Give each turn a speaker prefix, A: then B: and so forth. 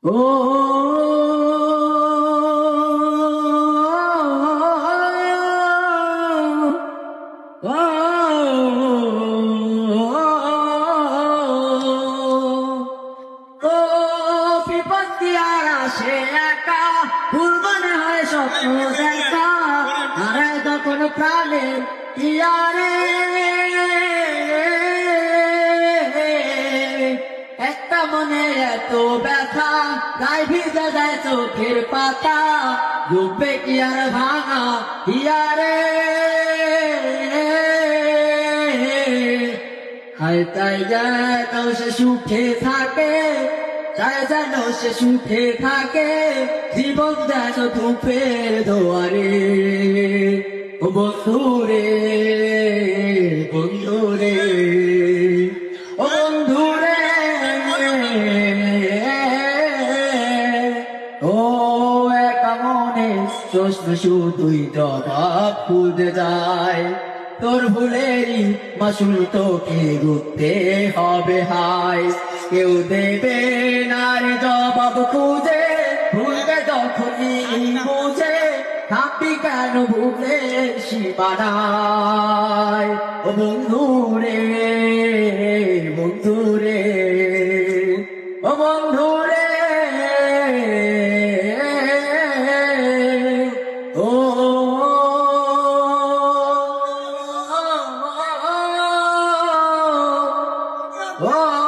A: ও বিপত্তি আর আসে একা, ভুল মনে হয় স্বপ্ন দেখা, হারায় তখন প্রাণের ইয়ারে। একটা মনে এত ব্যথা, তাই ভিজে যায় চোখের পাতা, ডুববে কি আর ভাঙা ইয়ারে। হায় তাই যেন সে সুখে থাকে, চাই যেন সে সুখে থাকে, জীবন যেন ধূপের দোয়ারে। ও বন্ধুরে, বন্ধুরে, ও বন্ধুরে, ও একা মনে প্রশ্ন শুধুই জবাব খুঁজে যায়। তোর ভুলেরই মাসুল তোকে ঘুরতে হবে হায়, কেউ দেবে না রে জবাব খুঁজে, ভুলবে যখনই বুঝে, থাকবি কেন ভুলে সীমানায়। ও বন্ধুরে, বন্ধুরে, ও বন্ধুরে, ও Oh